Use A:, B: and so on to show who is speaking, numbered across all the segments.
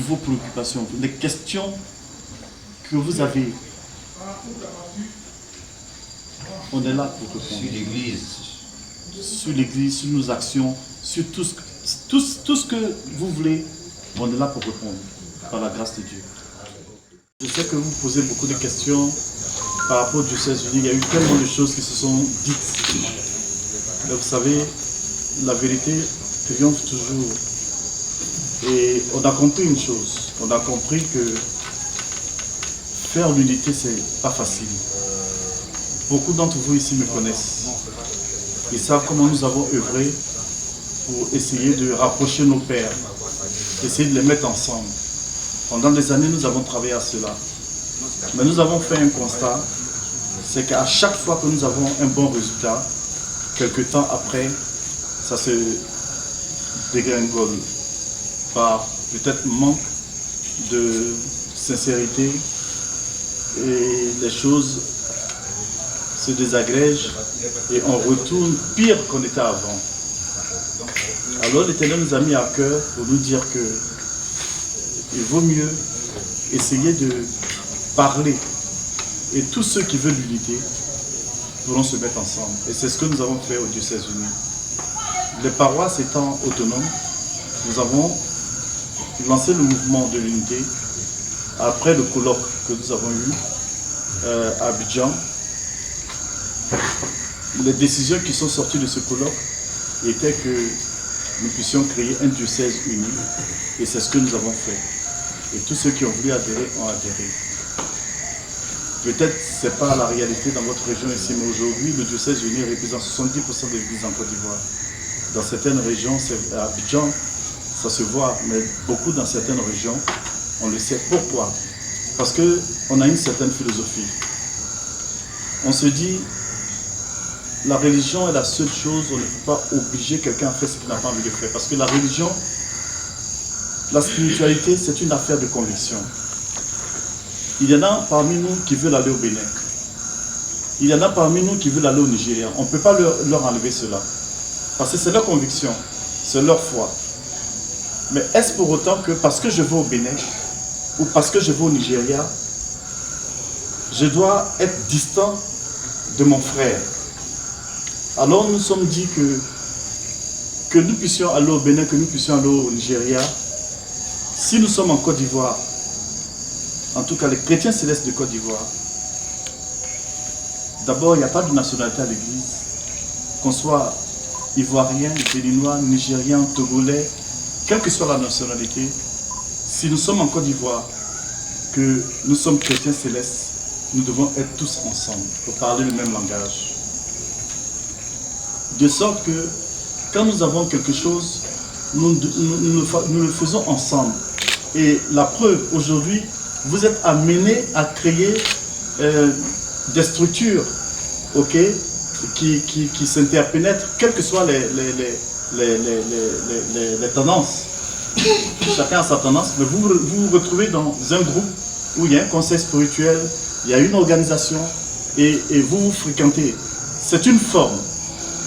A: vos préoccupations, les questions que vous avez. On est là pour répondre.
B: Sur l'Église.
A: Sur l'Église, sur nos actions, sur tout ce que vous voulez, on est là pour répondre, par la grâce de Dieu. Je sais que vous posez beaucoup de questions par rapport au diocèse uni. Il y a eu tellement de choses qui se sont dites. Mais vous savez, la vérité triomphe toujours. Et on a compris une chose. On a compris que faire l'unité, c'est pas facile. Beaucoup d'entre vous ici me connaissent. Ils savent comment nous avons œuvré pour essayer de rapprocher nos pères, essayer de les mettre ensemble. Pendant des années, nous avons travaillé à cela. Mais nous avons fait un constat, c'est qu'à chaque fois que nous avons un bon résultat, quelques temps après, ça se dégringole par peut-être manque de sincérité et les choses se désagrègent et on retourne pire qu'on était avant. Alors l'Éternel nous a mis à cœur pour nous dire que il vaut mieux essayer de parler et tous ceux qui veulent l'unité pourront se mettre ensemble. Et c'est ce que nous avons fait au diocèse uni. Les paroisses étant autonomes, nous avons lancé le mouvement de l'unité après le colloque que nous avons eu à Abidjan. Les décisions qui sont sorties de ce colloque étaient que nous puissions créer un diocèse uni et c'est ce que nous avons fait. Et tous ceux qui ont voulu adhérer ont adhéré. Peut-être ce n'est pas la réalité dans votre région ici, mais aujourd'hui, le diocèse uni représente 70% de l'église en Côte d'Ivoire. Dans certaines régions, à Abidjan, ça se voit, mais beaucoup dans certaines régions, on le sait. Pourquoi? Parce qu'on a une certaine philosophie. On se dit, la religion est la seule chose, on ne peut pas obliger quelqu'un à faire ce qu'il n'a pas envie de faire. Parce que la religion, la spiritualité, c'est une affaire de conviction. Il y en a parmi nous qui veulent aller au Bénin. Il y en a parmi nous qui veulent aller au Nigeria. On ne peut pas leur enlever cela. Parce que c'est leur conviction, c'est leur foi. Mais est-ce pour autant que parce que je vais au Bénin ou parce que je vais au Nigeria, je dois être distant de mon frère? Alors nous sommes dit que nous puissions aller au Bénin, que nous puissions aller au Nigeria. Si nous sommes en Côte d'Ivoire, en tout cas les chrétiens célestes de Côte d'Ivoire, d'abord il n'y a pas de nationalité à l'église, qu'on soit ivoirien, béninois, nigérien, togolais, quelle que soit la nationalité, si nous sommes en Côte d'Ivoire, que nous sommes chrétiens célestes, nous devons être tous ensemble pour parler le même langage. De sorte que quand nous avons quelque chose, nous le faisons ensemble. Et la preuve, aujourd'hui, vous êtes amenés à créer des structures, ok, qui s'interpénètrent, quelles que soient les tendances. Chacun a sa tendance, mais vous vous retrouvez dans un groupe où il y a un conseil spirituel, il y a une organisation, et vous vous fréquentez. C'est une forme.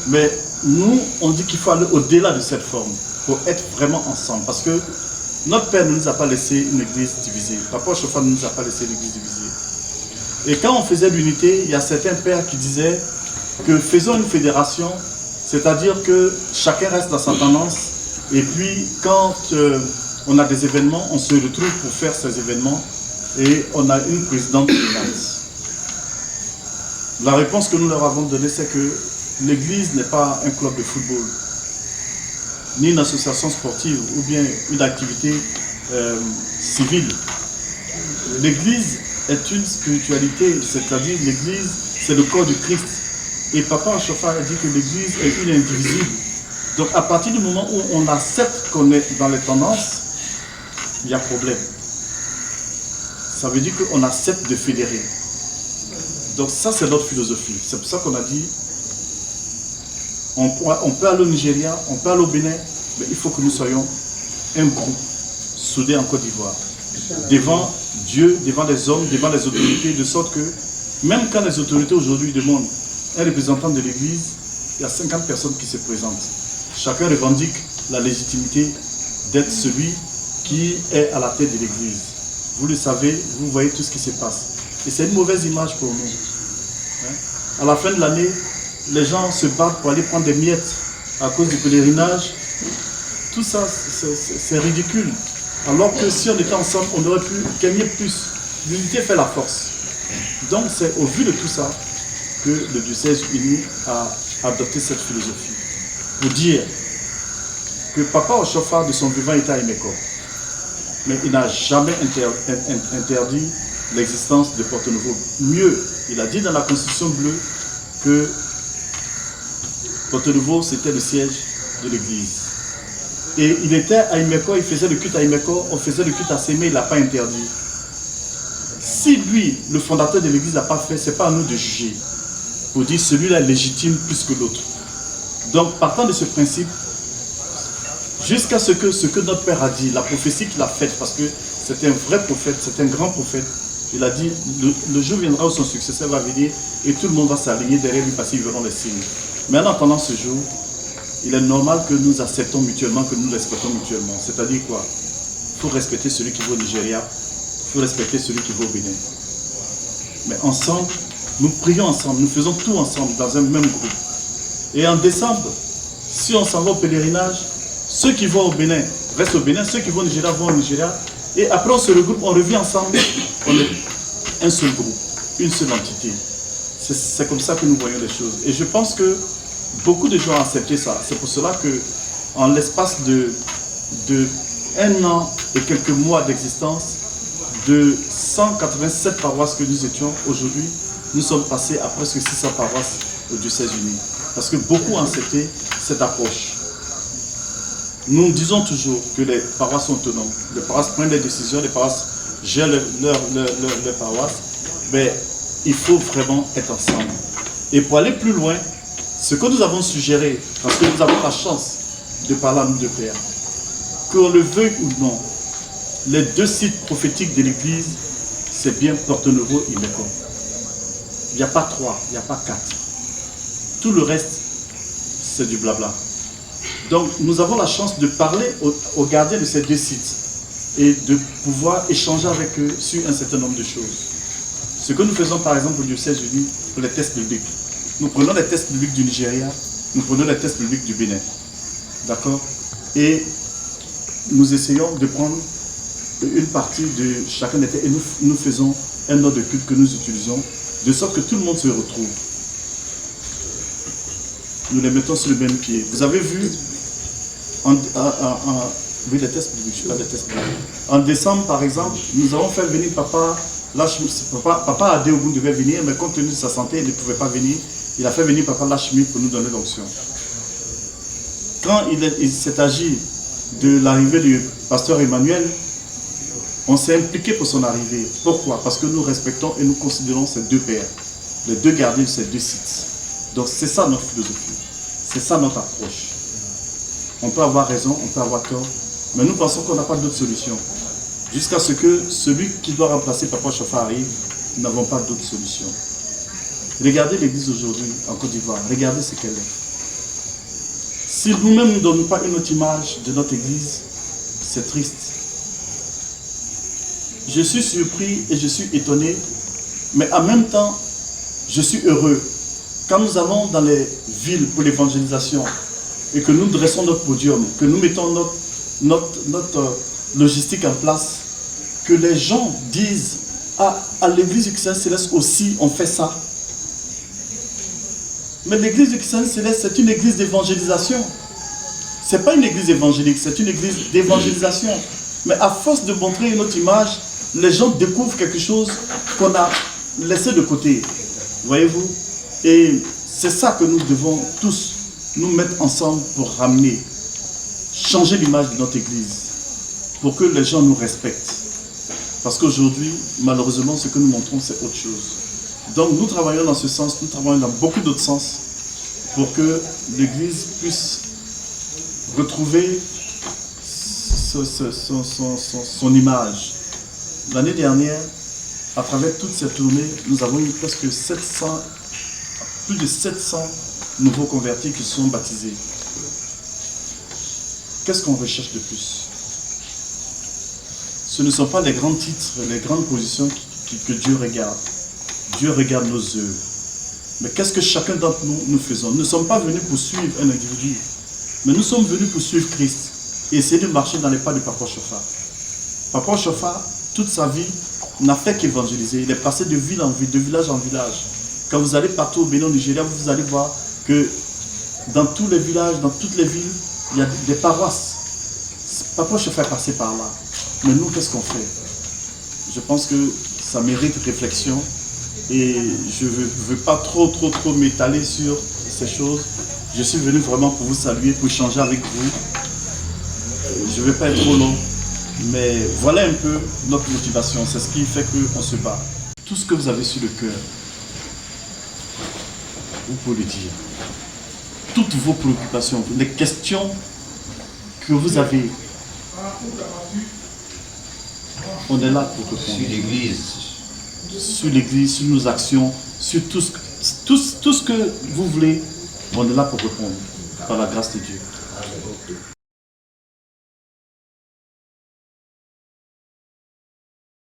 A: Mais nous, on dit qu'il faut aller au-delà de cette forme pour être vraiment ensemble. Parce que notre Père ne nous a pas laissé une église divisée. Papa Chauffard ne nous a pas laissé une église divisée. Et quand on faisait l'unité, il y a certains pères qui disaient que faisons une fédération, c'est-à-dire que chacun reste dans sa tendance. Et puis, quand on a des événements, on se retrouve pour faire ces événements et on a une présidente dominante. La réponse que nous leur avons donnée, c'est que l'église n'est pas un club de football, ni une association sportive ou bien une activité civile. L'église est une spiritualité, c'est-à-dire l'église, c'est le corps du Christ. Et Papa Chauffard a dit que l'église est une indivisible. Donc à partir du moment où on accepte qu'on est dans les tendances, il y a problème. Ça veut dire qu'on accepte de fédérer. Donc ça, c'est notre philosophie. C'est pour ça qu'on a dit, on peut aller au Nigeria, on peut aller au Bénin, mais il faut que nous soyons un groupe soudé en Côte d'Ivoire. Devant Dieu, devant les hommes, devant les autorités, de sorte que, même quand les autorités aujourd'hui demandent un représentant de l'Église, il y a 50 personnes qui se présentent. Chacun revendique la légitimité d'être celui qui est à la tête de l'église. Vous le savez, vous voyez tout ce qui se passe. Et c'est une mauvaise image pour nous. Hein? À la fin de l'année, les gens se battent pour aller prendre des miettes à cause du pèlerinage. Tout ça, c'est ridicule. Alors que si on était ensemble, on aurait pu gagner plus. L'unité fait la force. Donc c'est au vu de tout ça que le diocèse uni a adopté cette philosophie. Pour dire que Papa Oshofa de son vivant était à Imeko. Mais il n'a jamais interdit l'existence de Porto Novo. Mieux, il a dit dans la Constitution bleue que Porto Novo c'était le siège de l'église. Et il était à Imeko, il faisait le culte à Imeko, on faisait le culte à Sémé, il n'a pas interdit. Si lui, le fondateur de l'église, n'a pas fait, ce n'est pas à nous de juger. Pour dire celui-là est légitime plus que l'autre. Donc, partant de ce principe, jusqu'à ce que notre Père a dit, la prophétie qu'il a faite, parce que c'est un vrai prophète, c'est un grand prophète, il a dit, le jour viendra où son successeur va venir et tout le monde va s'aligner derrière lui parce qu'ils verront les signes. Mais en attendant ce jour, il est normal que nous acceptons mutuellement, que nous respectons mutuellement. C'est-à-dire quoi? Il faut respecter celui qui va au Nigeria, il faut respecter celui qui va au Bénin. Mais ensemble, nous prions ensemble, nous faisons tout ensemble dans un même groupe. Et en décembre, si on s'en va au pèlerinage, ceux qui vont au Bénin restent au Bénin, ceux qui vont au Nigeria vont au Nigeria. Et après on se regroupe, on revient ensemble, on est un seul groupe, une seule entité. C'est comme ça que nous voyons les choses. Et je pense que beaucoup de gens ont accepté ça. C'est pour cela que, en l'espace de 1 an et quelques mois d'existence, de 187 paroisses que nous étions aujourd'hui, nous sommes passés à presque 600 paroisses au diocèse uni. Parce que beaucoup ont accepté cette approche. Nous disons toujours que les paroisses sont autonomes. Les paroisses prennent des décisions, les paroisses gèrent leurs paroisses. Mais il faut vraiment être ensemble. Et pour aller plus loin, ce que nous avons suggéré, parce que nous avons la chance de parler à nous deux pères, qu'on le veuille ou non, les 2 sites prophétiques de l'Église, c'est bien Porto Novo et Imeko. Il n'y a pas 3, il n'y a pas 4. Tout le reste, c'est du blabla. Donc nous avons la chance de parler aux gardiens de ces 2 sites et de pouvoir échanger avec eux sur un certain nombre de choses. Ce que nous faisons par exemple au diocèse uni pour les tests bibliques. Nous prenons les tests bibliques du Nigeria, nous prenons les tests bibliques du Bénin. D'accord? Et nous essayons de prendre une partie de chacun des tests et nous faisons un ordre de culte que nous utilisons, de sorte que tout le monde se retrouve. Nous les mettons sur le même pied. Vous avez vu, oui, les tests bibliques, je ne sais pas des tests bibliques. En décembre, par exemple, nous avons fait venir Papa Adéogun devait venir, mais compte tenu de sa santé, il ne pouvait pas venir. Il a fait venir Papa Lachmi pour nous donner l'onction. Quand il s'est agi de l'arrivée du pasteur Emmanuel, on s'est impliqué pour son arrivée. Pourquoi? Parce que nous respectons et nous considérons ces 2 pères, les 2 gardiens de ces 2 sites. Donc c'est ça notre philosophie, c'est ça notre approche. On peut avoir raison, on peut avoir tort, mais nous pensons qu'on n'a pas d'autre solution. Jusqu'à ce que celui qui doit remplacer Papa Oshofa arrive, nous n'avons pas d'autre solution. Regardez l'église aujourd'hui en Côte d'Ivoire, regardez ce qu'elle est. Si nous-mêmes ne donnons pas une autre image de notre église, c'est triste. Je suis surpris et je suis étonné, mais en même temps, je suis heureux. Quand nous allons dans les villes pour l'évangélisation et que nous dressons notre podium, que nous mettons notre logistique en place, que les gens disent à l'église du Christ Céleste aussi on fait ça. Mais l'église du Christ Céleste, c'est une église d'évangélisation. Ce n'est pas une église évangélique, c'est une église d'évangélisation. Mais à force de montrer une autre image, les gens découvrent quelque chose qu'on a laissé de côté. Voyez-vous? Et c'est ça que nous devons tous nous mettre ensemble pour ramener, changer l'image de notre église, pour que les gens nous respectent. Parce qu'aujourd'hui, malheureusement, ce que nous montrons, c'est autre chose. Donc nous travaillons dans ce sens, nous travaillons dans beaucoup d'autres sens, pour que l'église puisse retrouver son image. L'année dernière, à travers toute cette tournée, nous avons eu presque plus de 700 nouveaux convertis qui sont baptisés. Qu'est-ce qu'on recherche de plus? ce ne sont pas les grands titres, les grandes positions que Dieu regarde. Dieu regarde nos œuvres. Mais qu'est-ce que chacun d'entre nous faisons? Nous ne sommes pas venus pour suivre un individu, mais nous sommes venus pour suivre Christ et essayer de marcher dans les pas de Papa Chauffard. Papa Chauffard, toute sa vie, n'a fait qu'évangéliser. Il est passé de ville en ville, de village en village. Quand vous allez partout au Bénin, au Nigeria, vous allez voir que dans tous les villages, dans toutes les villes, il y a des paroisses. Papa Chauffard est passé par là. Mais nous, qu'est-ce qu'on fait? Je pense que ça mérite réflexion. Et je ne veux pas trop m'étaler sur ces choses. Je suis venu vraiment pour vous saluer, pour échanger avec vous. Je ne vais pas être trop long, mais voilà un peu notre motivation. C'est ce qui fait qu'on se bat. Tout ce que vous avez sur le cœur, vous pouvez le dire. Toutes vos préoccupations, les questions que vous avez, on est là pour répondre. Sur l'Église, sur nos actions, sur tout ce que vous voulez, on est là pour répondre, par la grâce de Dieu.